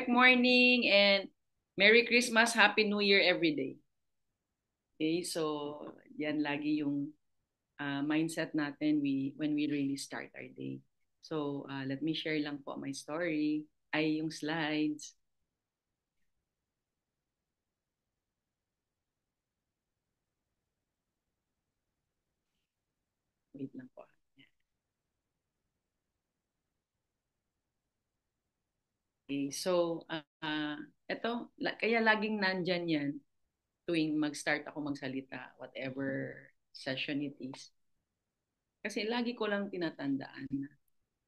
Morning and Merry Christmas, Happy New Year every day. Okay, so yan lagi yung mindset natin when we really start our day. So let me share lang po my story, ay yung slides. Wait lang po. Okay, so kaya laging nandyan yan tuwing mag-start ako magsalita, whatever session it is. Kasi lagi ko lang tinatandaan na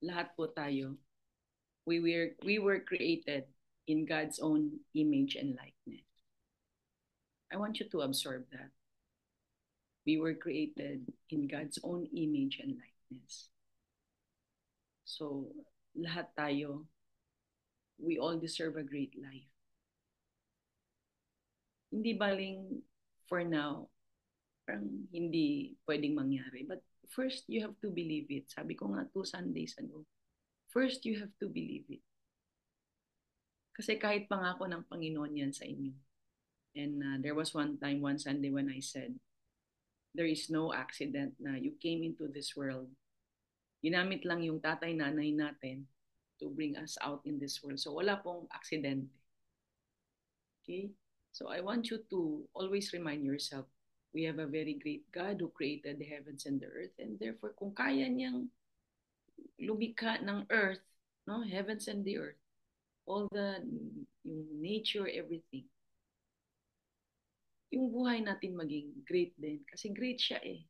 lahat po tayo we were created in God's own image and likeness. I want you to absorb that. We were created in God's own image and likeness. So, lahat tayo, we all deserve a great life. Hindi baling for now, parang hindi pwedeng mangyari. But first, you have to believe it. Sabi ko nga 2 Sundays ago, first you have to believe it. Kasi kahit pangako ng Panginoon yan sa inyo. And there was one Sunday when I said, there is no accident na you came into this world. Ginamit lang yung tatay nanay natin to bring us out in this world. So wala pong aksidente. Okay? So I want you to always remind yourself, we have a very great God who created the heavens and the earth. And therefore, kung kaya niyang lumikha ng earth, no, heavens and the earth, all the yung nature, everything, yung buhay natin maging great din. Kasi great siya eh.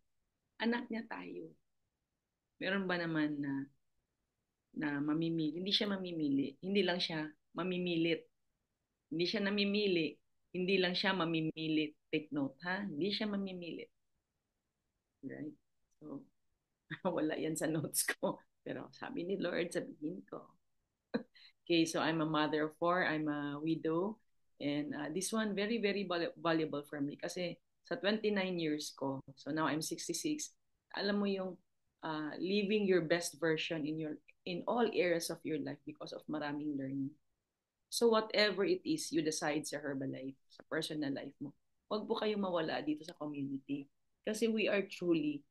Anak niya tayo. Meron ba naman na mamimili? Hindi siya mamimili. Hindi lang siya mamimilit. Hindi siya namimili. Hindi lang siya mamimilit. Take note, ha? Hindi siya mamimilit. Right? So, wala yan sa notes ko. Pero sabi ni Lord, sabihin ko. Okay, so I'm a mother of 4. I'm a widow. And this one, very, very valuable for me. Kasi sa 29 years ko, so now I'm 66, alam mo yung living your best version in all areas of your life because of maraming learning. So whatever it is you decide sa Herbalife, sa personal life mo, huwag po kayo mawala dito sa community. Kasi we are truly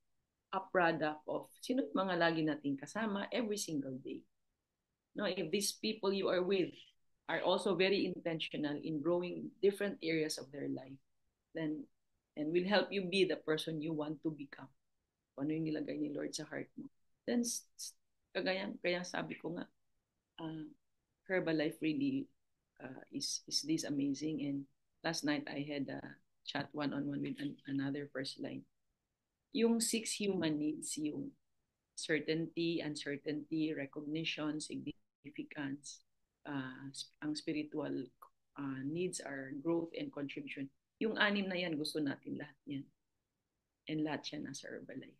a product of sino mga lagi nating kasama every single day. No, if these people you are with are also very intentional in growing different areas of their life, then and will help you be the person you want to become. Kung ano yung nilagay ni Lord sa heart mo. Then, kaya sabi ko nga, uh, Herbalife really is this amazing. And last night I had a chat one-on-one with another first line. Yung 6 human needs, yung certainty, uncertainty, recognition, significance, ang spiritual needs are growth and contribution. Yung 6 na yan, gusto natin lahat yan. And lahat siya nasa Herbalife.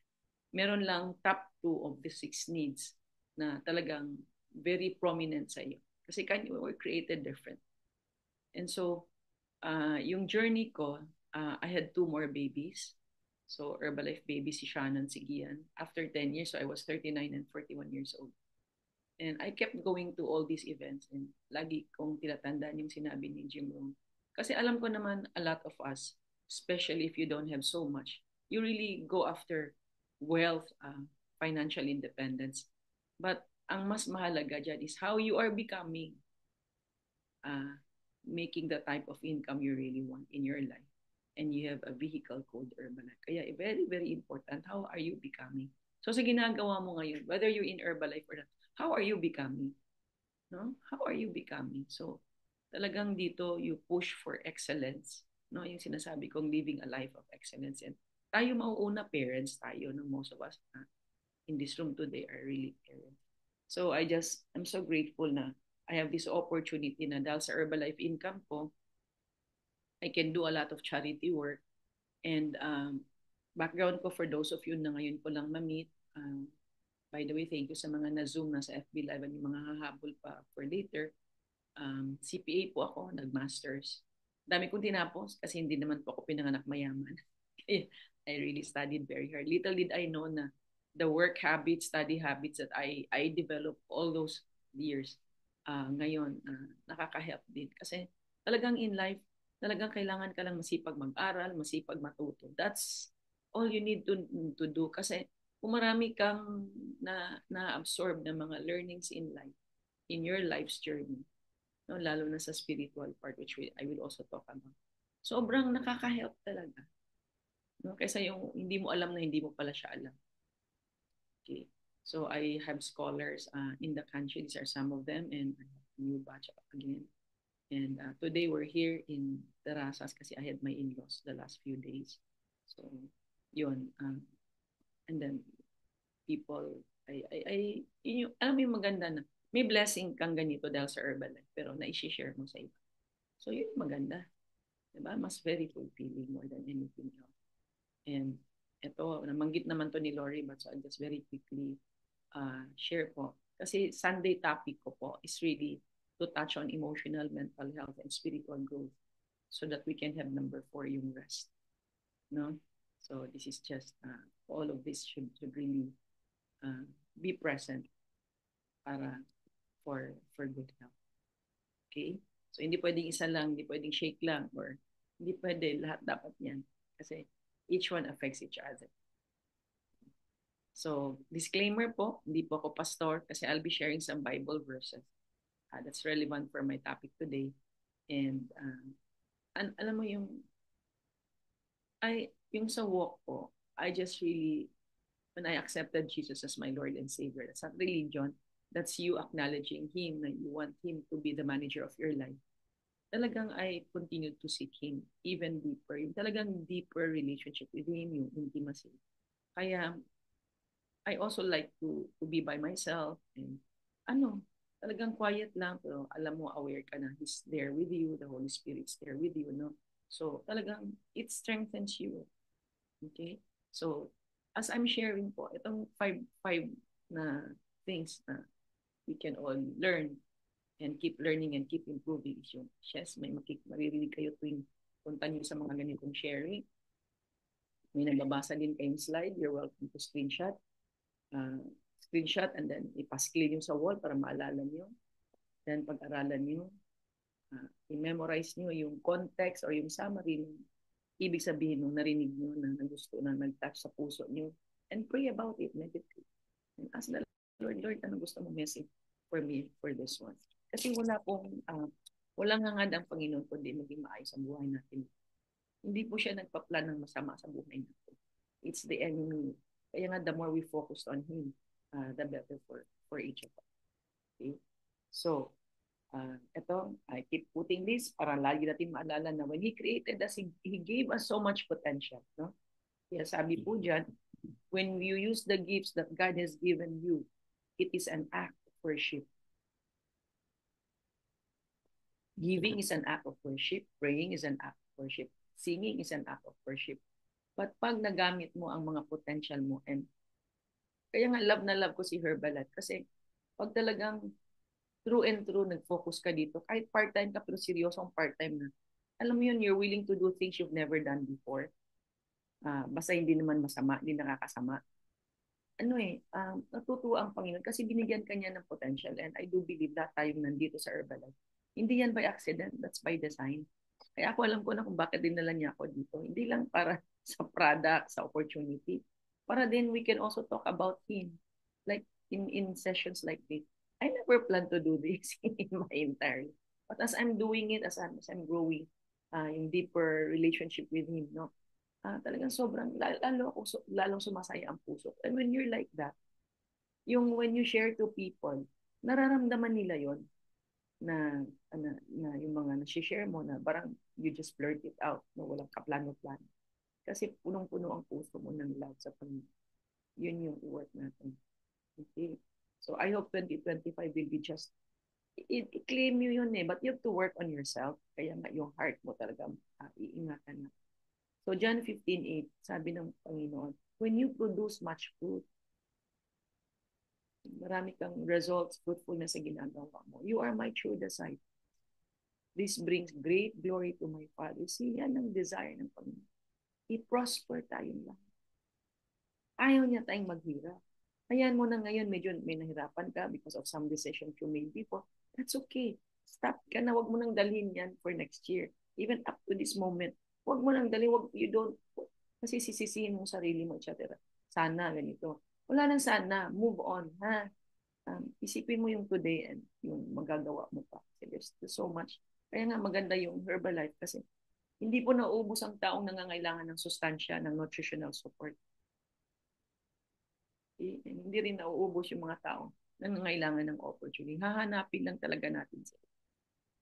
Meron lang top 2 of the 6 needs na talagang very prominent sa iyo. Kasi we were created different. And so, yung journey ko, I had 2 more babies. So, Herbalife baby si Shannon, si Gian. After 10 years, so I was 39 and 41 years old. And I kept going to all these events and lagi kong tinatandaan yung sinabi ni Jim Rohn. Kasi alam ko naman a lot of us, especially if you don't have so much, you really go after wealth, financial independence. But ang mas mahalaga dyan is how you are becoming, uh, making the type of income you really want in your life. And you have a vehicle called Herbalife. Kaya very, very important, how are you becoming? So sa ginagawa mo ngayon, whether you're in Herbalife or not, how are you becoming? No? How are you becoming? So talagang dito you push for excellence. No? Yung sinasabi kong living a life of excellence. And tayo mauuna, parents tayo, no? Most of us in this room today are really parents. So I'm so grateful na I have this opportunity na dahil sa Herbalife income ko, I can do a lot of charity work. And background ko for those of you na ngayon ko lang ma-meet, by the way, thank you sa mga na-zoom na sa FB Live at yung mga hahabol pa for later. CPA po ako, nag-masters. Dami kong tinapos kasi hindi naman po ako pinanganak mayaman. I really studied very hard. Little did I know na the work habits, study habits that I developed all those years ngayon nakaka-help din. Kasi talagang in life, talagang kailangan ka lang masipag mag-aral, masipag matuto. That's all you need to do. Kasi kung marami kang na-absorb na mga learnings in life, in your life's journey, no, lalo na sa spiritual part, which I will also talk about. Sobrang nakaka-help talaga. No? Kaysa yung hindi mo alam na hindi mo pala siya alam. Okay. So I have scholars in the country. These are some of them, and I have a new batch again. And today we're here in Terrazas kasi I had my in-laws the last few days. So, yun. And then people, alam mo yung maganda na may blessing kang ganito dahil sa Herbalife, pero na-share mo sa iba. So, yun maganda. Diba? Mas very fulfilling more than anything else. And ito, namanggit naman to ni Lori, but so I'll just very quickly share po. Kasi Sunday topic ko po is really to touch on emotional, mental health, and spiritual growth so that we can have number 4, yung rest. No? So this is just, all of this should really be present para for good health. Okay? So hindi pwedeng isa lang, hindi pwedeng shake lang, or hindi pwede, lahat dapat yan. Kasi each one affects each other. So, disclaimer po, hindi po ako pastor kasi I'll be sharing some Bible verses that's relevant for my topic today. And alam mo yung sa walk ko, I just really, when I accepted Jesus as my Lord and Savior, that's not religion, that's you acknowledging Him, that you want Him to be the manager of your life. Talagang I continued to seek Him even deeper, yung talagang deeper relationship with Him, yung intimacy. Kaya, I also like to be by myself and talagang quiet lang pero alam mo aware ka na He's there with you, the Holy Spirit's there with you, no? So talagang it strengthens you. Okay? So as I'm sharing po, itong five na things na we can all learn and keep learning and keep improving is yung, yes, maririnig kayo tuwing punta niyo sa mga ganitong sharing. May nababasa din kayong slide, you're welcome to screenshot. Screenshot and then ipaskli nyo sa wall para maalala nyo. Then pag-aralan nyo, i-memorize nyo yung context or yung summary ng ibig sabihin nung narinig nyo na nagusto na nag-touch sa puso nyo. And pray about it, meditate. And ask the Lord, ano gusto mo message for me for this one? Kasi wala nga ang Panginoon kundi maging maayos ang buhay natin. Hindi po siya nagpa-plan ng masama sa buhay natin. It's the enemy. Kaya nga, the more we focus on Him, the better for each of us. Okay? So, ito, I keep putting this para lagi natin maalala na when He created us, He gave us so much potential. No? Kaya sabi po dyan, when you use the gifts that God has given you, it is an act of worship. Giving is an act of worship. Praying is an act of worship. Singing is an act of worship. But pag nagamit mo ang mga potential mo, and kaya nga love na love ko si Herbalife kasi pag talagang true and true nag-focus ka dito, kahit part-time ka pero seryosong part-time na, alam mo yun, you're willing to do things you've never done before. Basta hindi naman masama, hindi nakakasama. Natutuwa ang Panginoon kasi binigyan ka niya ng potential and I do believe that tayong nandito sa Herbalife. Hindi yan by accident, that's by design. Kaya ako alam ko na kung bakit dinala niya ako dito. Hindi lang para sa product, sa opportunity. Para then we can also talk about Him. Like in sessions like this. I never planned to do this in my entire life. But as I'm doing it, as I'm growing, yung deeper relationship with Him, no? Talagang sobrang, lalong sumasaya ang puso. And when you're like that, when you share to people, nararamdaman nila yon na yung mga nasi-share mo na parang you just blurt it out na walang kaplano-plano. Kasi punong-puno ang puso mo ng love sa Panginoon. Yun yung work natin. Okay? So I hope 2025 will be just, i-claim you yun but you have to work on yourself. Kaya nga yung heart mo talaga iingatan na. So John 15:8, sabi ng Panginoon, when you produce much fruit, marami kang results, fruitfulness sa ginagawa mo. You are my true disciple. This brings great glory to my Father. See, yan ang desire ng Panginoon. I-prosper tayong lahat. Ayaw niya tayong maghirap. Ayan mo na ngayon, medyo may nahirapan ka because of some decisions you made before. That's okay. Stop ka na, wag mo nang dalhin yan for next year. Even up to this moment, wag mo nang dalhin, you don't, kasi sisisihin mo sarili mo, etc. Sana, ganito. Wala nang sana, move on, ha? Isipin mo yung today and yung magagawa mo pa. There's so much. Kaya nga maganda yung Herbalife kasi hindi po nauubos ang taong nangangailangan ng sustansya, ng nutritional support. Hindi rin nauubos yung mga tao nangangailangan ng opportunity. Hahanapin lang talaga natin sila.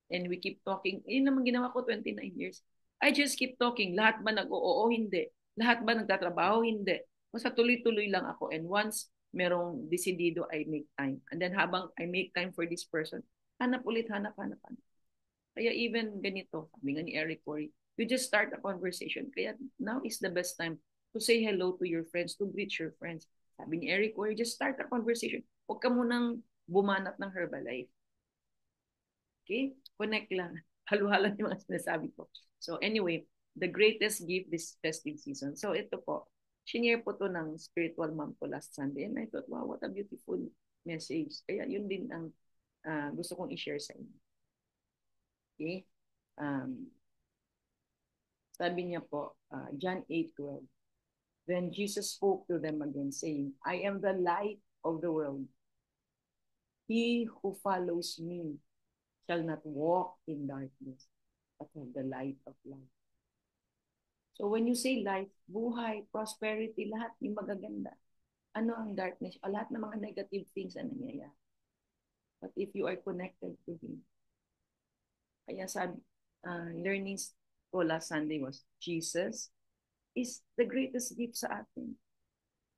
And we keep talking. Yun naman ginawa ko 29 years. I just keep talking. Lahat ba nag-oo? Hindi. Lahat ba nagtatrabaho? Hindi. Basta tuloy-tuloy lang ako. And once merong desidido, I make time. And then habang I make time for this person, hanap ulit, hanap. Kaya even ganito, sabi nga ni Eric Corey, you just start a conversation. Kaya now is the best time to say hello to your friends, to greet your friends. Sabi ni Eric Corey, just start a conversation. Huwag ka munang bumanat ng Herbalife. Okay? Connect lang. Halo-halo yung mga sinasabi ko. So anyway, the greatest gift this festive season. So ito po, shinare po to ng spiritual mom ko last Sunday. And I thought, wow, what a beautiful message. Kaya yun din ang gusto kong i-share sa inyo. Okay? Um, Sabi niya po, John 8:12, then Jesus spoke to them again, saying, I am the light of the world. He who follows me shall not walk in darkness, but have the light of life. So when you say life, buhay, prosperity, lahat yung magaganda. Ano ang darkness? Lahat ng mga negative things na nangyayari. But if you are connected to Him, kaya sabi, learnings ko last Sunday was, Jesus is the greatest gift sa atin.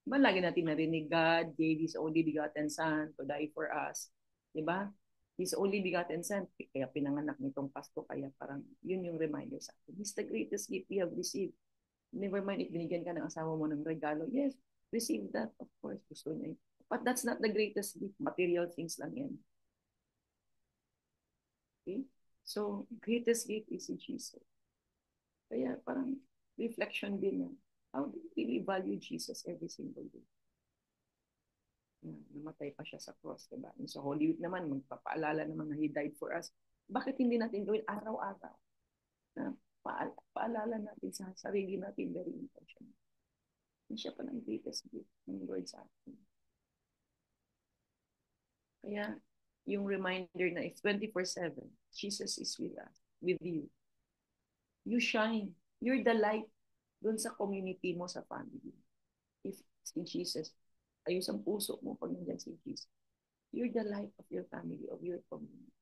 Diba lagi natin narinig, God gave His only begotten Son to die for us. Diba? His only begotten Son, kaya pinanganak nitong Pasko, kaya parang yun yung reminder sa atin. He's the greatest gift we have received. Never mind if binigyan ka ng asawa mo ng regalo. Yes, receive that, of course. Gusto niya. But that's not the greatest gift. Material things lang yan. Okay? So, greatest gift is in Jesus. Kaya parang reflection din na, how do we really value Jesus every single day? Namatay pa siya sa cross, diba? And sa Holy Week naman, magpapaalala naman na He died for us. Bakit hindi natin gawin araw-araw? Na paalala natin sa sarili natin very intentional. And siya pa ng greatest gift ng Lord sa atin. Kaya, yung reminder na if 24/7, Jesus is with us, with you. You shine. You're the light dun sa community mo, sa family. If si Jesus, ayos ang puso mo pag nandiyan si Jesus. You're the light of your family, of your community.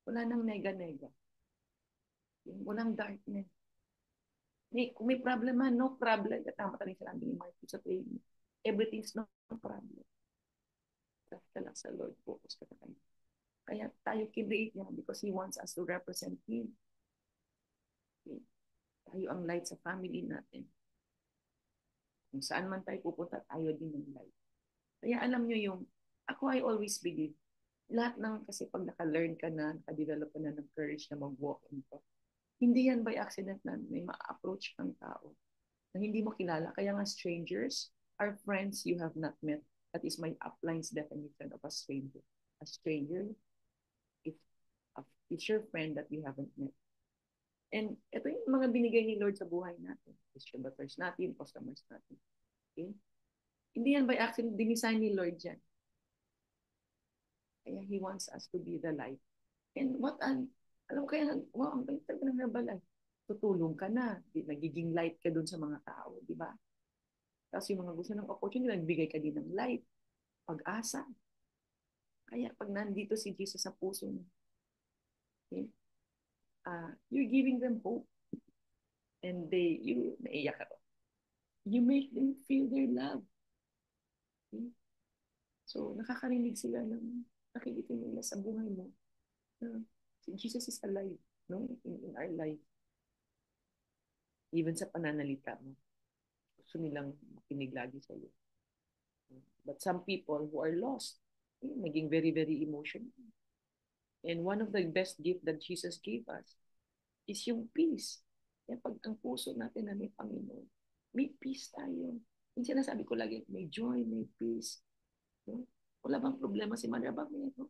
Wala nang nega-nega. Walang darkness. Kung may problema, no problem. Tama tayo sa sabi ni Martin sa training. Everything's no problem. Trust ka lang sa Lord. Focus ka na kayo. Kaya tayo kinreate niya because He wants us to represent Him. Okay. Tayo ang light sa family natin. Kung saan man tayo pupunta, tayo din ang light. Kaya alam nyo yung, I always believe, lahat ng, kasi pag naka-learn ka na, naka-develop ka na ng courage na mag-walk in to, hindi yan by accident na may ma-approach kang tao na hindi mo kilala. Kaya nga strangers are friends you have not met. That is my upline's definition of a stranger. A stranger, if it's your friend that you haven't met. And ito yung mga binigay ni Lord sa buhay natin. Distributors natin, customers natin. Okay? Hindi yan by accident, dinisign ni Lord yan. Kaya He wants us to be the light. And alam mo kaya, wow, ang bait talaga ng Herbalife. Tutulong ka na, nagiging light ka dun sa mga tao, di ba? Tapos yung mga gusto ng opportunity, nagbigay ka din ng light, pag-asa. Kaya pag nandito si Jesus sa puso mo, okay, you're giving them hope. And naiyak ka. You make them feel their love. Okay? So, nakakarinig sila ng nakikita nila sa buhay mo. Si Jesus is alive, no? In our life. Even sa pananalita mo. Gusto nilang makinig lagi sa iyo. But some people who are lost, naging very, very emotional. And one of the best gift that Jesus gave us is yung peace. Kaya pag ang puso natin na may Panginoon, may peace tayo. Yung sinasabi ko lagi, may joy, may peace. No? Wala bang problema si Maria? Ba, may, no?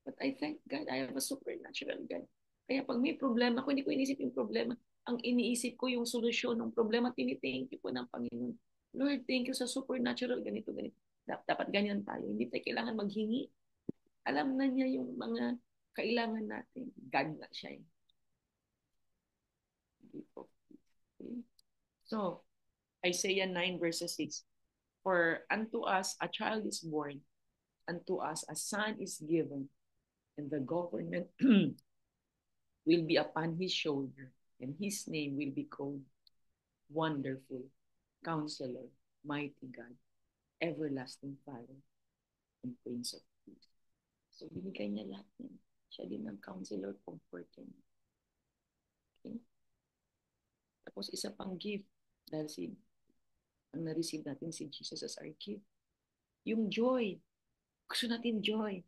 But I thank God, I have a supernatural God. Kaya pag may problema ko, hindi ko inisip yung problema. Ang iniisip ko yung solusyon ng problema, tinithank you po ng Panginoon. Lord, thank you sa supernatural, ganito, ganito. Dapat ganyan tayo. Hindi tayo kailangan maghingi. Alam na niya yung mga kailangan natin. God na siya. Okay. So, Isaiah 9 verses 6. For unto us a child is born, unto us a son is given, and the government will be upon his shoulder, and his name will be called Wonderful, Counselor, Mighty God, Everlasting Father, and Prince of Peace. So, binigay niya lahat yan. Siya din ang Counselor, Comforter. Okay? Tapos, isa pang gift, dahil ang na-receive natin si Jesus as our gift. Yung joy. Gusto natin joy.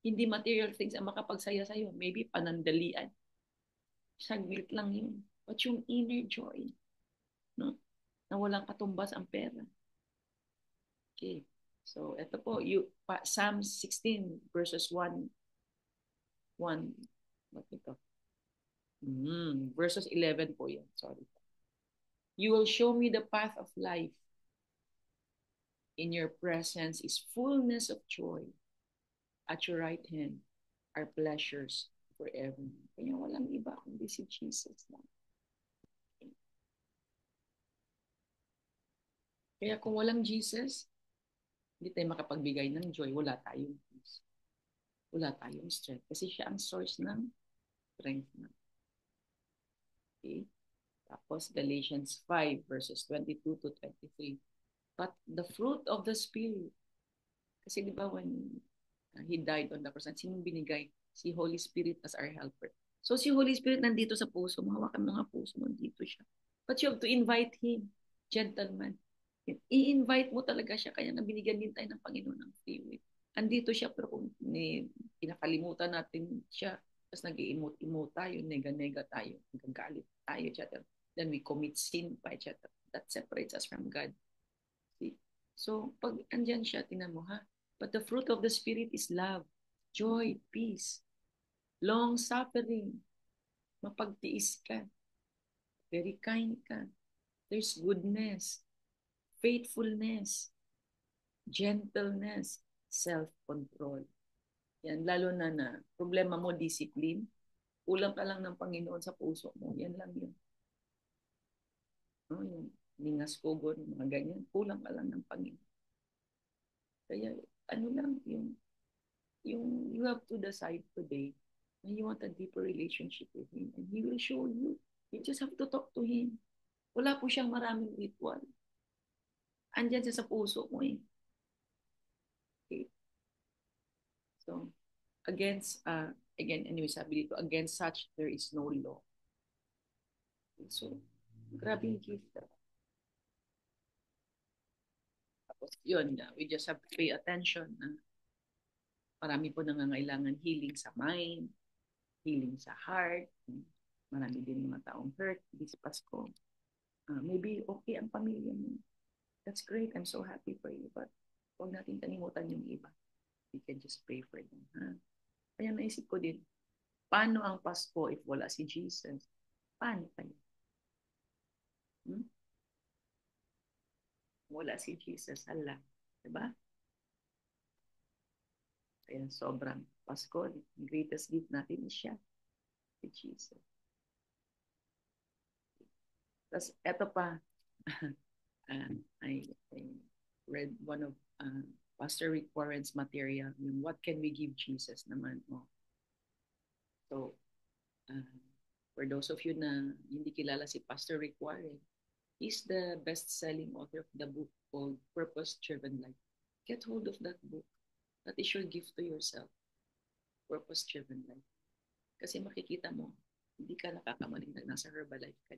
Hindi material things ang makapagsaya sa'yo. Maybe panandalian. Saglit lang yun. But yung inner joy, no? Na walang katumbas ang pera. Okay. So, ito po, Psalm 16 verses 1, what ito? Verses 11 po yan. Sorry. You will show me the path of life. In your presence is fullness of joy. At your right hand are pleasures forever. Kaya walang iba kundi si Jesus lang. Kaya kung walang Jesus, hindi tayo makapagbigay ng joy. Wala tayong peace. Wala tayong strength. Kasi siya ang source ng strength na. Okay? Tapos Galatians 5 verses 22 to 23. But the fruit of the Spirit, kasi di ba when He died on the cross, sinong binigay? Si Holy Spirit as our helper. So si Holy Spirit nandito sa puso mo, hawakan mo nga puso mo, dito siya. But you have to invite Him, gentleman. I-invite mo talaga siya, kaya nga binigyan din tayo ng Panginoon ng free will. Andito siya, pero kung pinakalimutan natin siya, tapos nag-i-emote tayo, nega-nega tayo, nagagalit tayo, etc. Then we commit sin pa, etc. That separates us from God. See? So, pag andyan siya, tinan mo ha, but the fruit of the Spirit is love, joy, peace, long-suffering, mapagtiis ka, very kind ka, there's goodness, faithfulness, gentleness, self-control. Yan, lalo na problema mo, discipline, kulang ka lang ng Panginoon sa puso mo. Yan lang yun. No, yung ningas kugon, mga ganyan, kulang ka lang ng Panginoon. Kaya, ano lang, yung you have to decide today na you want a deeper relationship with Him and He will show you. You just have to talk to Him. Wala po siyang maraming ritual. Andyan siya sa puso mo eh. Okay. So, again, anyway, sabi dito, against such there is no law. So, grabe yung gift. Tapos, yun, we just have to pay attention na marami po nangangailangan healing sa mind, healing sa heart. Marami din mga taong hurt this Pasko. Maybe okay ang pamilya mo. That's great. I'm so happy for you. But huwag natin kalimutan yung iba. We can just pray for them. Ha? Kaya naisip ko din, paano ang Pasko if wala si Jesus? Paano kayo? Wala si Jesus. Hala. Diba? Kaya sobrang Pasko. The greatest gift natin is siya. Si Jesus. Tapos, eto pa. I read one of Pastor Rick Warren's material, yung What Can We Give Jesus naman. Oh. So, for those of you na hindi kilala si Pastor Rick Warren, he's the best-selling author of the book called Purpose-Driven Life. Get hold of that book. That is your gift to yourself. Purpose-Driven Life. Kasi makikita mo, hindi ka nakakamaling na nasa Herbalife ka.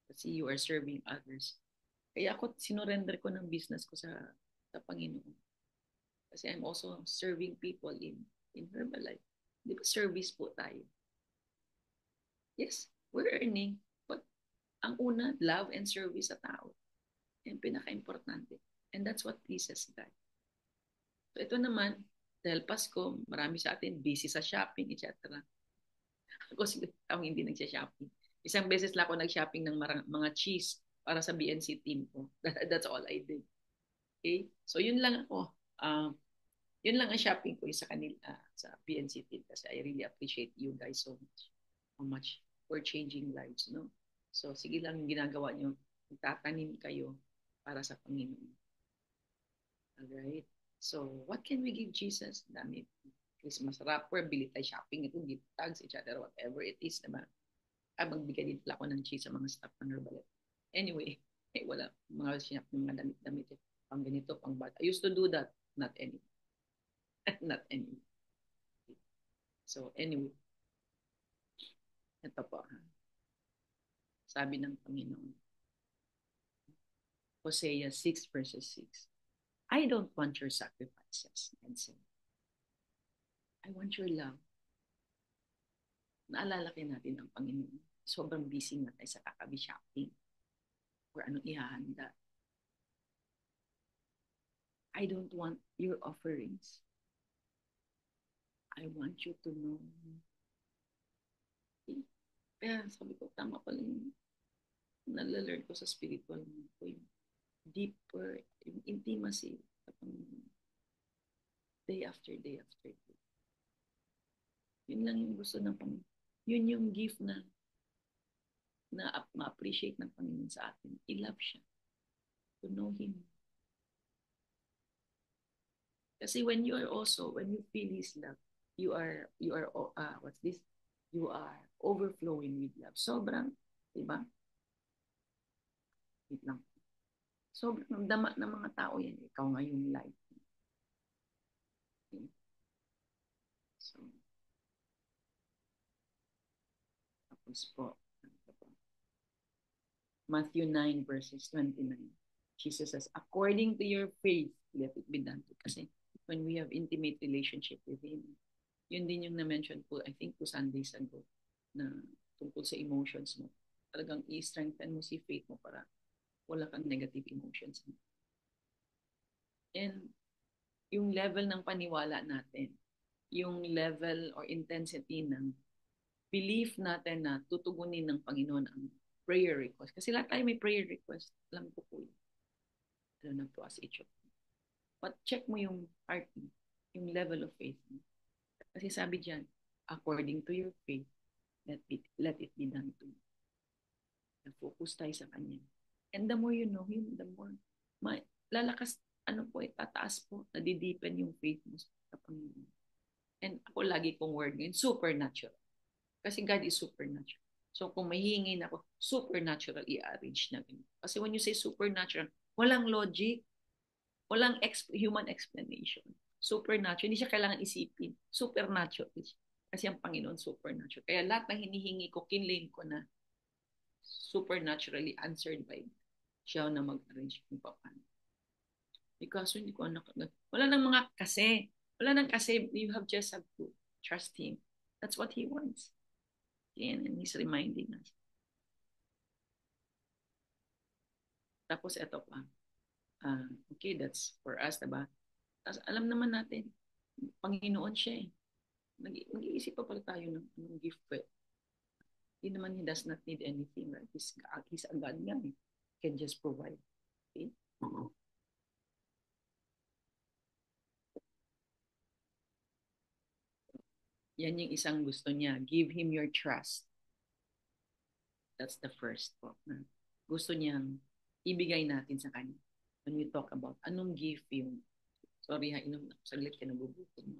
Kasi you are serving others. Kaya ako sinurrender ko ng business ko sa Panginoon. Kasi I'm also serving people in Herbalife. Di ba service po tayo? Yes, we're earning. But ang una, love and service sa tao. Yung pinaka-importante. And that's what pleases God. So ito naman, Dahil Pasko, marami sa atin busy sa shopping, etc. Ako siguro ako hindi nagsha-shopping. Isang beses lang ako nag-shopping ng mga cheese para sa BNC team ko. That's all I did. Okay? So yun lang ako. Yun lang ang shopping ko sa kanila sa BNC team kasi I really appreciate you guys so much. How much for changing lives, no? So sige lang yung ginagawa nyo. Tatanim kayo para sa Panginoon. Alright? So what can we give Jesus? Dami. Christmas wrapper, bili tayo shopping, ito, gift tags, etc. Whatever it is, naman. Magbigay din pala ako ng cheese sa mga staff ng Herbalife. Anyway, wala. Mga sinap ng mga damit-damit. Pang ganito, pang bata. I used to do that. Not anymore. Not anymore. So, anyway. Ito po. Sabi ng Panginoon. Hosea 6 verses 6. I don't want your sacrifices, and said. I want your love. Naalala kayo natin ang Panginoon. Sobrang busy nga tayo sa kakabi-shopping or anong ihahanda. I don't want your offerings. I want you to know. Kaya sabi ko, tama pala yung nalalearn ko sa spiritual ko, yung deeper, yung intimacy, day after day after day. Yun lang yung gusto ng Panginoon. Yun yung gift na ma-appreciate ng Panginoon sa atin. I-love siya. To know Him. Kasi when you feel His love, you are, what's this? You are overflowing with love. Sobrang, diba? Wait lang. Sobrang dama ng mga tao yan. Ikaw nga yung light. Okay. So, tapos po, Matthew 9 verses 29. Jesus says, according to your faith, let it be done. Kasi when we have intimate relationship with Him, yun din yung na-mention po, I think 2 Sundays ago, na tungkol sa emotions mo. Talagang i-strengthen mo si faith mo para wala kang negative emotions. And yung level ng paniwala natin, yung level or intensity ng belief natin na tutugunin ng Panginoon ang prayer request. Kasi lahat tayo may prayer request. Alam ko po yun. Alam na po as each of you. But check mo yung heart mo, yung level of faith mo. Kasi sabi diyan, according to your faith, let it be done to you. Na-focus tayo sa Kanya. And the more you know Him, the more lalakas, tataas po, nadideepen yung faith mo sa Panginoon. And ako lagi kong word ngayon, supernatural. Kasi God is supernatural. So kung may hingin ako, supernatural i-arrange namin. Kasi when you say supernatural, walang logic, walang human explanation. Supernatural, hindi siya kailangan isipin. Supernatural. Kasi ang Panginoon supernatural. Kaya lahat ng hinihingi ko, kinlaim ko na supernaturally answered by siya na mag-arrange kung paano. Because hindi ko wala nang kasi, you just have to trust Him. That's what He wants. And He's reminding us. Tapos ito pa. Okay, that's for us, diba? Tapos alam naman natin, Panginoon siya eh. Mag-iisip pa pala tayo ng gift ko. Hindi naman He does not need anything, right? He's a God nga eh. He can just provide. Okay? Yan yung isang gusto niya. Give Him your trust. That's the first po. Gusto niyang ibigay natin sa Kanya. When we talk about anong gift yung, sorry ha, inom na saglit ka nabubuto mo.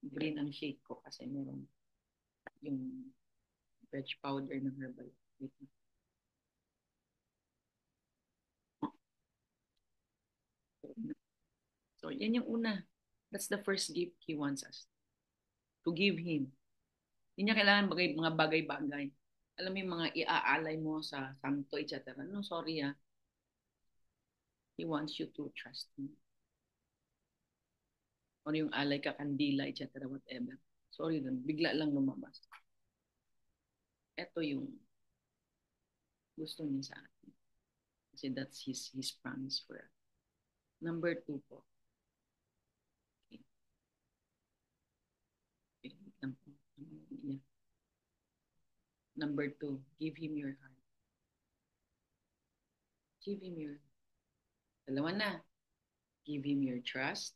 Green ang shake ko kasi meron yung veg powder ng herbal. So, yan yung una. That's the first gift He wants us. To give Him. Hindi niya kailangan mga bagay-bagay. Alam mo yung mga iaalay mo sa santo, etc. No, sorry ha. He wants you to trust Him. Or yung alay ka, kandila, etc. Whatever. Sorry lang, bigla lang lumabas. Ito yung gusto niya sa atin. Kasi that's His promise for us. Number 2 po. Number two, give Him your heart. Give Him your, dalawa na, give Him your trust,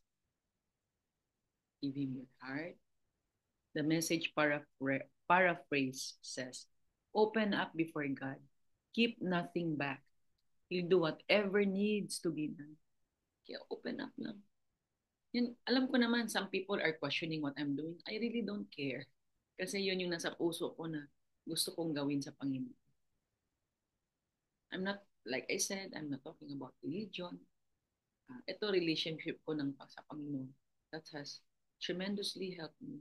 give Him your heart. The message paraphrase says, open up before God. Keep nothing back. He'll do whatever needs to be done. Kaya open up lang. Yun, alam ko naman, some people are questioning what I'm doing. I really don't care. Kasi yun yung nasa puso ko na gusto kong gawin sa Panginoon. I'm not, like I said, I'm not talking about religion. Ito relationship ko sa Panginoon that has tremendously helped me.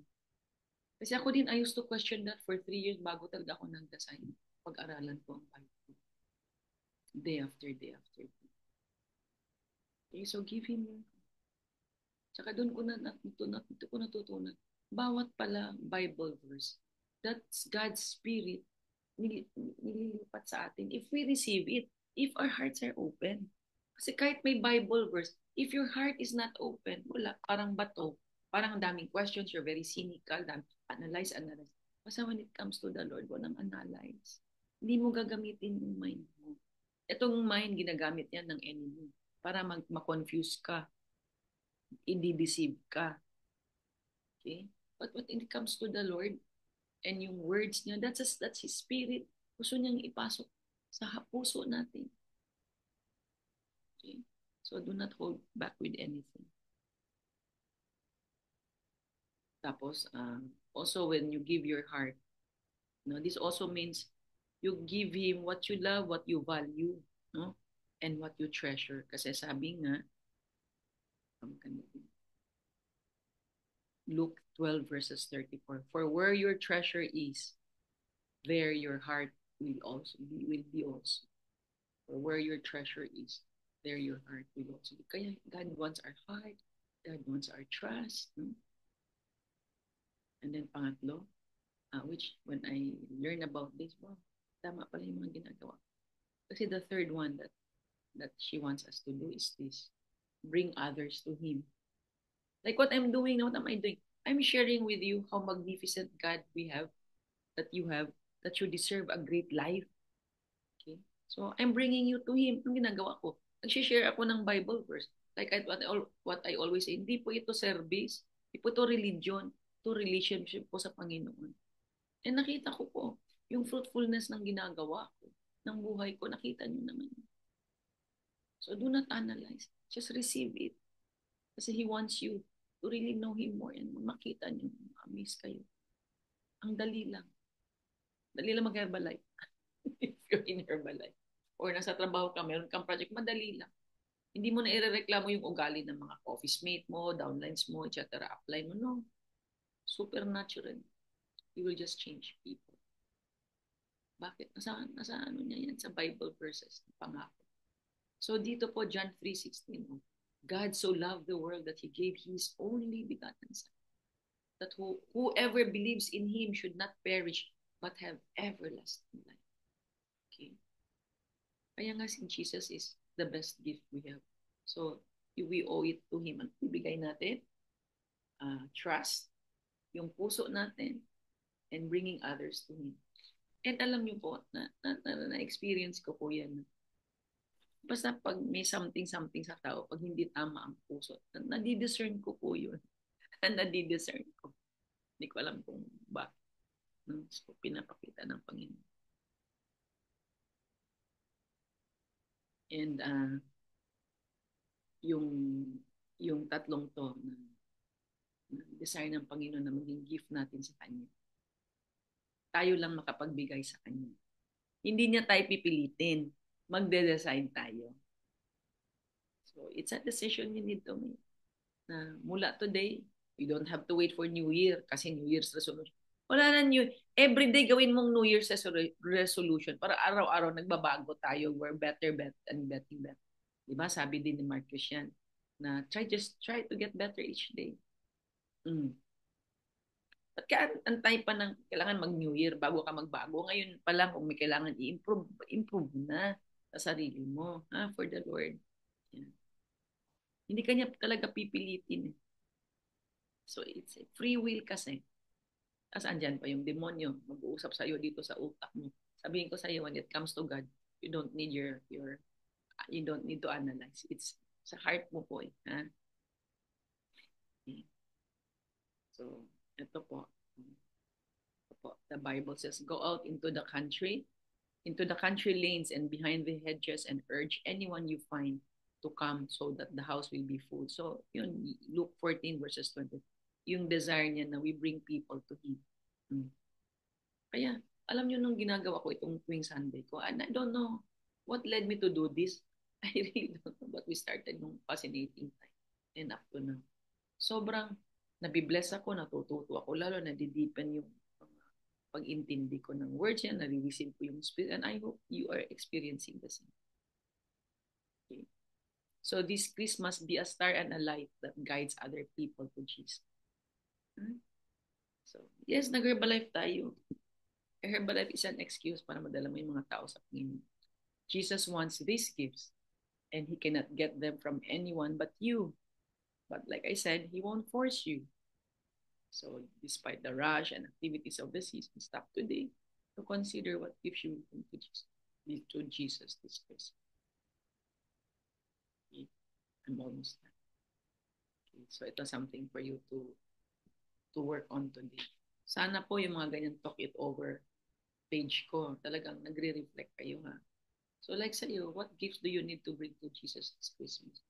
Kasi ako din, I used to question that for 3 years bago talaga ako nag-decide. Pag-aralan ko ang Bible. Day after day after day. Okay, so give Him your. Tsaka doon ko natutunan. Bawat pala Bible verse, that's God's Spirit nililipat sa atin. If we receive it, if our hearts are open. Kasi kahit may Bible verse, if your heart is not open, wala, parang bato. Parang daming questions, you're very cynical, analyze. Basta when it comes to the Lord, walang analyze. Hindi mo gagamitin yung mind mo. Itong mind, ginagamit yan ng enemy para ma-confuse ka, i-deceive ka. Okay? But when it comes to the Lord, and yung words niya, that's His Spirit. Gusto niyang ipasok sa puso natin. Okay? So do not hold back with anything. Tapos, also when you give your heart, no, this also means you give Him what you love, what you value, no? And what you treasure. Kasi sabi nga, Luke 12 verses 34, for where your treasure is, there your heart will be also. For where your treasure is, there your heart will also be. Kaya God wants our heart, God wants our trust. No? And then pangatlo, which when I learn about this, wow, tama pala yung mga ginagawa. Kasi the third one that she wants us to do is this, bring others to Him. Like what I'm doing now, what am I doing? I'm sharing with you how magnificent God we have, that you have, that you deserve a great life. Okay? So I'm bringing you to Him. Ang ginagawa ko, nag-share ako ng Bible verse. Like what I always say, hindi po ito service, hindi po ito religion, ito relationship po sa Panginoon. And nakita ko po, yung fruitfulness ng ginagawa ko, ng buhay ko, nakita niyo naman. So do not analyze, just receive it. Kasi He wants you to really know Him more and makita niyo, amaze kayo. Ang dali lang. Dali lang mag-Herbalife. If you're in Herbalife. Or nasa trabaho ka, meron kang project, madali lang. Hindi mo na irereklamo yung ugali ng mga office mate mo, downlines mo, etc. Apply mo, no. Supernatural. You will just change people. Bakit? Nasa ano niya yan? Sa Bible verses. Pangako. So dito po, John 3:16. God so loved the world that He gave His only begotten Son, that whoever believes in Him should not perish, but have everlasting life. Okay? Kaya nga si Jesus is the best gift we have. So, we owe it to Him. Ang ibigay natin, trust, yung puso natin, and bringing others to Him. And alam niyo po, na-experience ko po yan. Basta pag may something sa tao, pag hindi tama ang puso, nadidiscern ko po yun. Nadidiscern ko. Hindi ko alam kung ba. So, pinapakita ng Panginoon. And yung tatlong to na desire ng Panginoon na maging gift natin sa Kanya. Tayo lang makapagbigay sa Kanya. Hindi niya tayo pipilitin. Magde-decide tayo. So, it's a decision you need to make. Na mula today, you don't have to wait for New Year kasi New Year's resolution. Wala na every day gawin mong New Year's resolution para araw-araw nagbabago tayo. We're better and better. Diba? Sabi din ni Marcus yan na just try to get better each day. At kaya antay pa ng kailangan mag-New Year bago ka magbago. Ngayon pa lang kung may kailangan i-improve na sa sarili mo, for the Lord. Yan. Hindi kanya talaga pipilitin. So it's a free will kasi. Tapos andyan pa yung demonyo, mag-uusap sa'yo dito sa utak mo. Sabihin ko sa'yo, when it comes to God, you don't need you don't need to analyze. It's sa heart mo po eh. Ha? Okay. So, ito po. The Bible says, go out into the country lanes and behind the hedges and urge anyone you find to come so that the house will be full. So, yun, Luke 14 verses 20. Yung desire niya na we bring people to Him. Kaya, alam niyo nung ginagawa ko itong tuwing Sunday ko, and I don't know what led me to do this. I really don't know, but we started nung fascinating time and up to now. Sobrang nabibless ako, natututo ako, lalo na dideepen yung pag-intindi ko ng words yan, nare-receive ko yung spirit, and I hope you are experiencing the same. Okay. So this Christmas, be a star and a light that guides other people to Jesus. So, yes, nag-Herbalife tayo. Herbalife is an excuse para madala mo yung mga tao sa Panginoon. Jesus wants these gifts, and He cannot get them from anyone but you. But like I said, He won't force you. So, despite the rush and activities of the season, stop today to consider what gives you to Jesus this Christmas. Okay. I'm almost done. Okay. So, ito something for you to work on today. Sana po yung mga ganyan talk it over page ko, talagang nagre-reflect kayo ha. So like sa'yo, what gifts do you need to bring to Jesus this Christmas?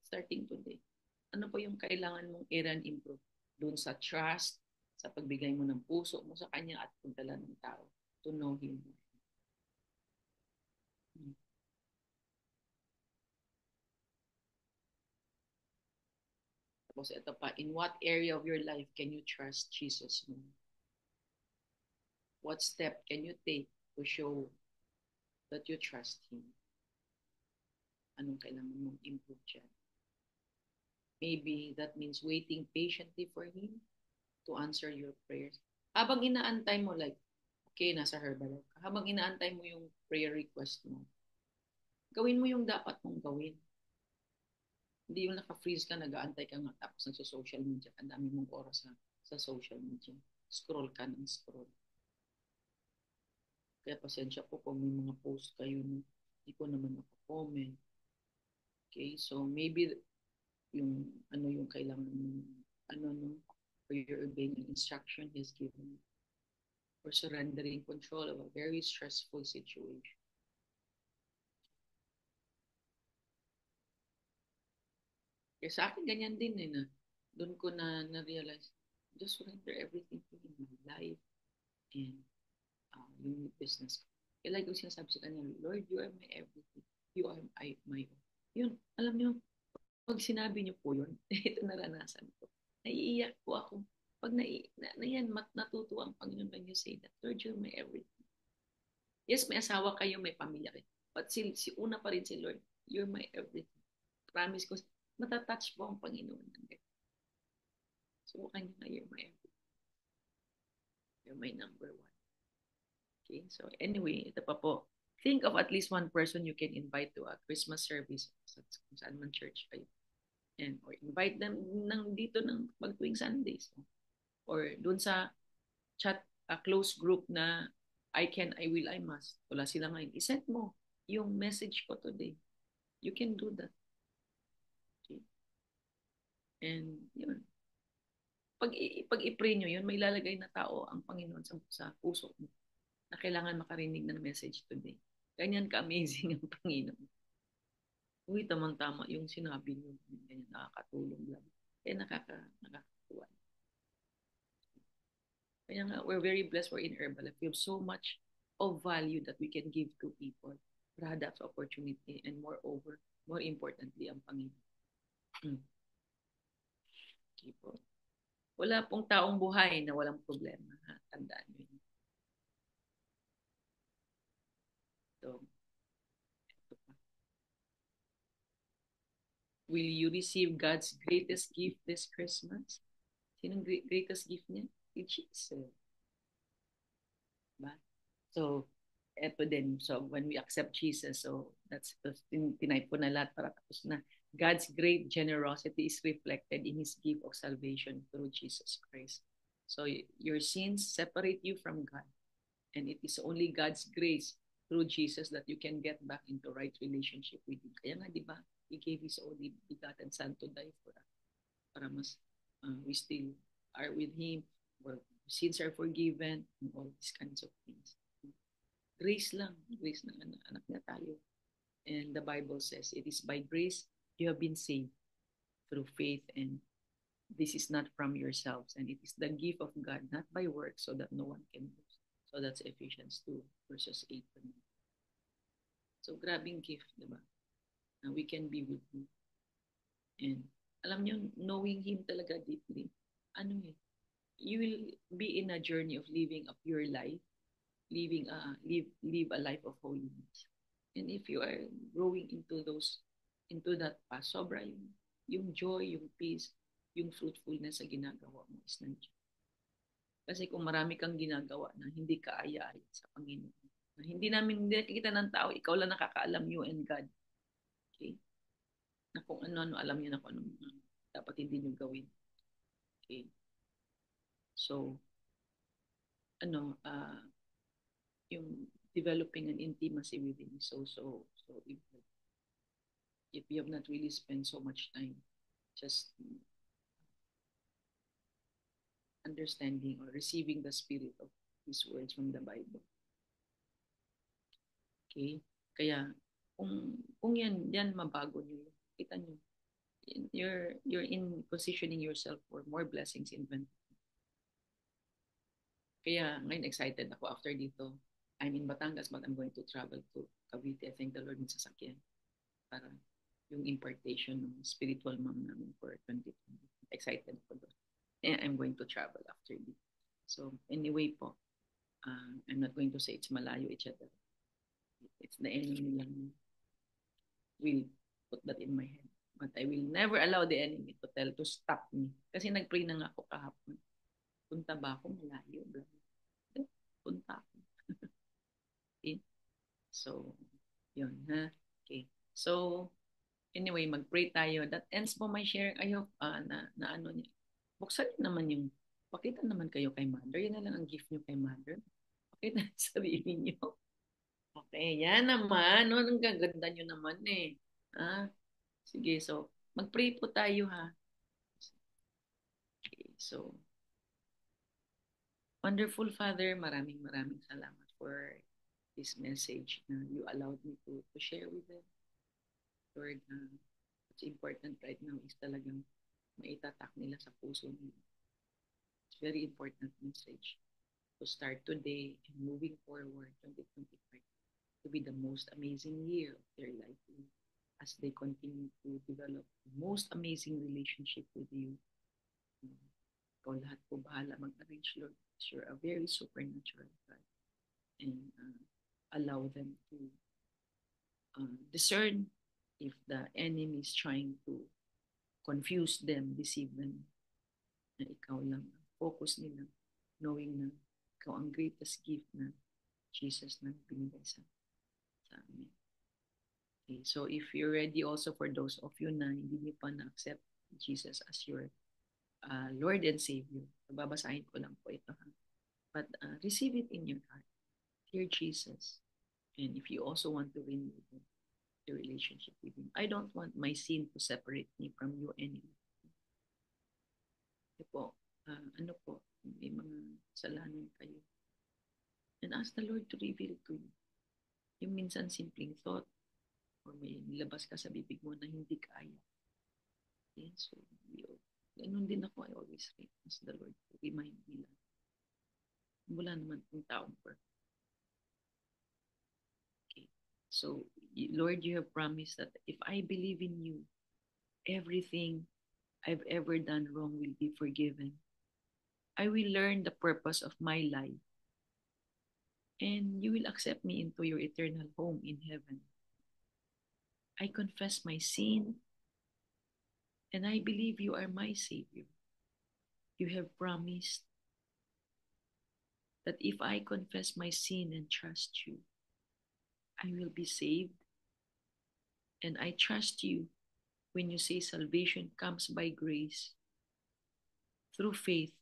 Starting today. Ano po yung kailangan mong i-improve? Doon sa trust, sa pagbigay mo ng puso mo sa Kanya at pagdala ng tao to know Him. Tapos ito pa, in what area of your life can you trust Jesus more? What step can you take to show that you trust Him? Anong kailangan mong improve dyan? Maybe that means waiting patiently for Him to answer your prayers. Habang inaantay mo, like, okay, nasa Herbalife ka. Habang inaantay mo yung prayer request mo, gawin mo yung dapat mong gawin. Hindi yung naka-freeze ka, nag-aantay ka nga, tapos nasa social media, ang dami mong oras sa social media. Scroll ka ng scroll. Kaya pasensya po kung may mga post kayo na hindi ko naman ako-comment. Okay, so maybe yung yung kailangan for your obeying an instruction He's given you, or surrendering control of a very stressful situation. Kaya sa akin ganyan din na doon ko na-realize, just surrender everything to Him, my life and yung business ko. Kaya like yung sinasabi sa kanya, Lord, you are my everything. You are my all. Yun, alam niyo, pag sinabi niyo po yun, ito naranasan ko. Naiiyak po ako. Pag natutuwa ang Panginoon when you say that, Lord, you're my everything. Yes, may asawa kayo, may pamilya kayo. But si una pa rin si Lord, you're my everything. Promise ko, matatouch po ang Panginoon. So, kanya na, you're my everything. You're my number one. Okay, so anyway, ito pa po. Think of at least one person you can invite to a Christmas service kung saan man church kayo. And, or invite them dito ng pagtuwing Sundays. Or dun sa chat, a close group na I can, I will, I must. Wala sila ngayon. I-send mo yung message ko today. You can do that. Okay. And yun. Pag i-pray nyo yun, may lalagay na tao ang Panginoon sa puso mo na kailangan makarinig ng message today. Ganyan ka-amazing ang Panginoon. Uy, tamang-tama yung sinabi niyo. Ganyan, nakakatulong lang. Kaya nakakatuwa. Kaya nga, we're very blessed we're in Herbalife. We have so much of value that we can give to people. Products, opportunity, and moreover, more importantly, ang Panginoon. Okay po. Wala pong taong buhay na walang problema. Ha? Tandaan nyo yun. So, will you receive God's greatest gift this Christmas? Sinong greatest gift niya? Jesus. Diba? So, eto din. So, when we accept Jesus, so that's tinipe ko na lahat para tapos na. God's great generosity is reflected in His gift of salvation through Jesus Christ. So your sins separate you from God. And it is only God's grace through Jesus that you can get back into right relationship with Him. Kaya nga, di ba, He gave His only begotten Son to die for us. Para mas we still are with Him, or sins are forgiven, and all these kinds of things. Grace lang. Grace ng anak niya tayo. And the Bible says, it is by grace you have been saved through faith, and this is not from yourselves, and it is the gift of God, not by works, so that no one can boast. So that's Ephesians 2, verses 8 to 9. So grabing gift, di ba? Na we can be with Him. And alam nyo, knowing Him talaga deeply, ano eh, you will be in a journey of living a pure life, live a life of holiness. And if you are growing into that path, sobra yung joy, yung peace, yung fruitfulness sa ginagawa mo is nandiyan. Kasi kung marami kang ginagawa na hindi ka aya-aya sa Panginoon, na hindi nakikita ng tao, ikaw lang nakakaalam, you and God. Okay? Na kung ano-ano, alam niyo na kung ano dapat hindi niyo gawin. Okay? So, yung developing an intimacy with Him is so important. If you have not really spent so much time just understanding or receiving the spirit of His words from the Bible. Okay? Kaya, kung yan mabago niyo, kita niyo, you're in positioning yourself for more blessings in 20. Kaya ngayon excited ako after dito. I'm in Batangas but I'm going to travel to Cavite. I thank the Lord ng sasakyan para yung impartation ng spiritual mom namin for 2020. Excited ako doon. And I'm going to travel after dito. So anyway po, I'm not going to say it's malayo, etc. It's the enemy lang will put that in my head. But I will never allow the enemy to stop me. Kasi nag-pray na nga ako kahapon. Punta ba ako malayo? Punta ako. Okay? So, yun ha. Okay. So, anyway, mag-pray tayo. That ends po my share. I hope na ano niya. Buksan niyo naman yung, pakita naman kayo kay Mother. Yan na lang ang gift niyo kay Mother. Pakita sa sarili niyo. Okay, yan naman. No, ang gaganda niyo naman eh. Ah, sige, so, mag-pray po tayo ha. Okay, so, wonderful Father, maraming salamat for this message na you allowed me to share with them. Lord, what's important right now is talagang maitatak nila sa puso nila. It's very important message to start today and moving forward 2025 to be the most amazing year of their life as they continue to develop the most amazing relationship with you. Ikaw lahat po bahala mag-arrange, Lord. You're a very supernatural God. And allow them to discern if the enemy is trying to confuse them, deceive them, na ikaw lang focus nila, knowing na ikaw ang greatest gift na Jesus na binigay sa amin. Okay, so if you're ready also for those of you na hindi niyo pa na-accept Jesus as your Lord and Savior, babasahin ko lang po ito. But receive it in your heart. Dear Jesus, and if you also want to renew the relationship with Him, I don't want my sin to separate me from you anymore. Po, ano po, may mga kasalanan kayo. And ask the Lord to reveal to you. Yung minsan simpleng thought, or may nilabas ka sa bibig mo na hindi kaya. Okay, so, ganun din ako, I always ask the Lord to remind me lang. Wala naman kung taong perfect. Okay, so, Lord, you have promised that if I believe in you, everything I've ever done wrong will be forgiven. I will learn the purpose of my life. And you will accept me into your eternal home in heaven. I confess my sin, and I believe you are my Savior. You have promised that if I confess my sin and trust you, I will be saved. And I trust you when you say salvation comes by grace through faith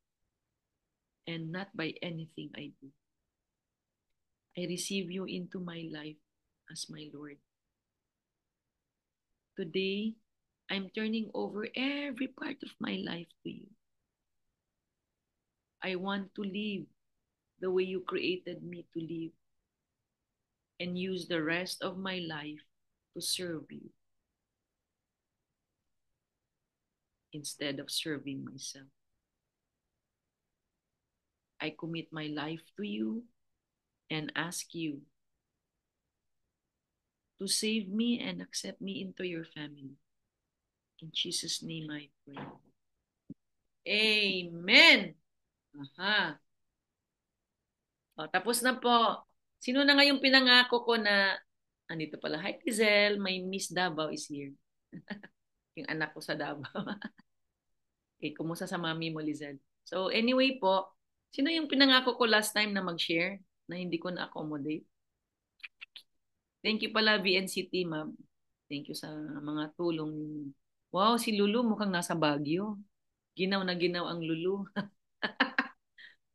and not by anything I do. I receive you into my life as my Lord. Today, I'm turning over every part of my life to you. I want to live the way you created me to live and use the rest of my life to serve you instead of serving myself. I commit my life to you and ask you to save me and accept me into your family. In Jesus' name I pray. Amen! Aha. O, tapos na po. Sino na ngayong pinangako ko na, andito pala, hi Tizel, my Miss Davao is here. Yung anak ko sa Davao. Okay, kumusta sa mami mo, Lizel? So anyway po, sino yung pinangako ko last time na mag-share na hindi ko na-accommodate? Thank you pala, VNCT, ma'am. Thank you sa mga tulong ninyo. Wow, si Lulu mukhang nasa Baguio. Ginaw na ginaw ang Lulu.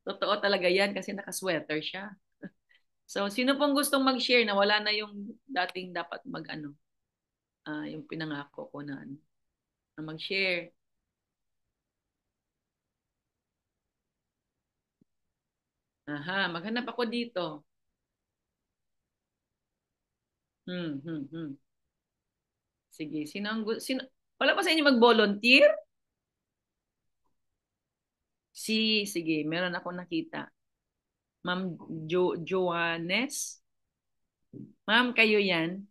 Totoo talaga yan kasi nakasweater siya. So, sino pong gustong mag-share na wala na yung dating dapat mag-ano, yung pinangako ko na, ano, na mag-share. Aha, maghanap ako dito. Hmm, hmm. Sige, wala pa sa inyo mag-volunteer? Sige, meron ako nakita. Ma'am Joannes? Ma'am, kayo yan?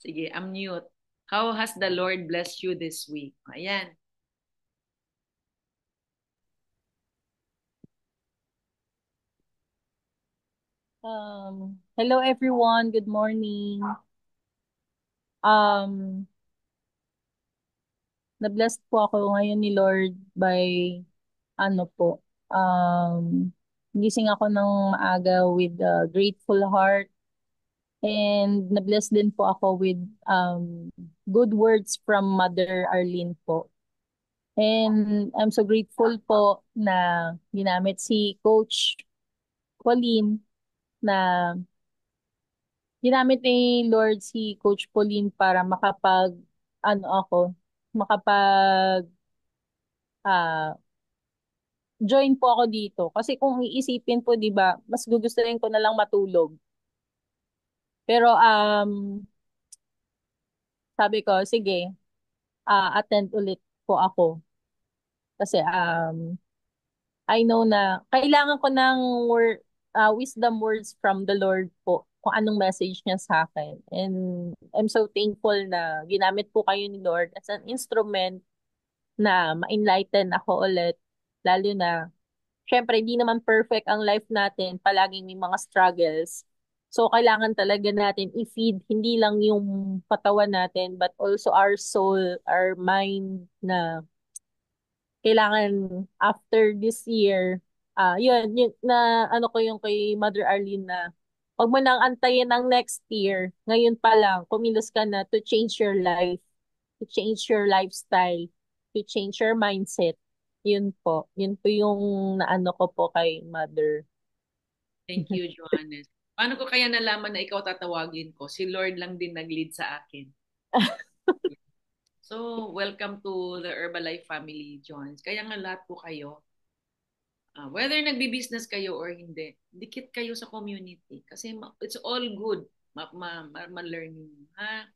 Sige, I'm mute. How has the Lord blessed you this week? Ayan. Hello everyone, good morning. Um, Na-blessed po ako ngayon ni Lord by ano po, gising ako ng maaga with a grateful heart and na-blessed din po ako with good words from Mother Arlene po. And I'm so grateful po na ginamit si Coach Pauline na ginamit ni Lord si Coach Pauline para ano ako, makapag ah, join po ako dito. Kasi kung iisipin po, 'di ba, mas gugustuhin ko na lang matulog. Pero sabi ko, sige, attend ulit po ako. Kasi I know na kailangan ko ng wisdom words from the Lord po kung anong message niya sa akin. And I'm so thankful na ginamit po kayo ni Lord as an instrument na ma-enlighten ako ulit. Lalo na, syempre, hindi naman perfect ang life natin. Palaging may mga struggles. So, kailangan talaga natin i-feed hindi lang yung katawan natin, but also our soul, our mind na kailangan after this year, yun, na ano ko yung kay Mother Arlene na wag mo nang antayin ng next year. Ngayon pa lang, kumilos ka na to change your life, to change your lifestyle, to change your mindset. Yun po. Yun po yung naano ko po kay Mother. Thank you, Joannes. Paano ko kaya nalaman na ikaw tatawagin ko? Si Lord lang din nag-lead sa akin. So, welcome to the Herbalife family, Johns. Kaya nga lahat po kayo, whether nagbi-business kayo or hindi, dikit kayo sa community. Kasi it's all good ma-learning. Ha?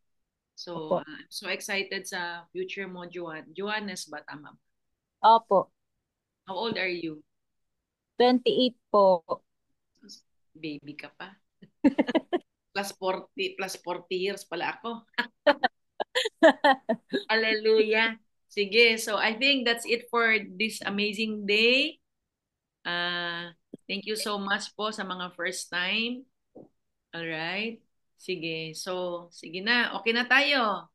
So, Opo. I'm so excited sa future mo, Joannes ba? Tama ba? Opo. How old are you? 28 po. Baby ka pa. Plus 40 years pala ako. Hallelujah. Sige, so I think that's it for this amazing day. Thank you so much po sa mga first time. All right. Sige. So, sige na. Okay na tayo.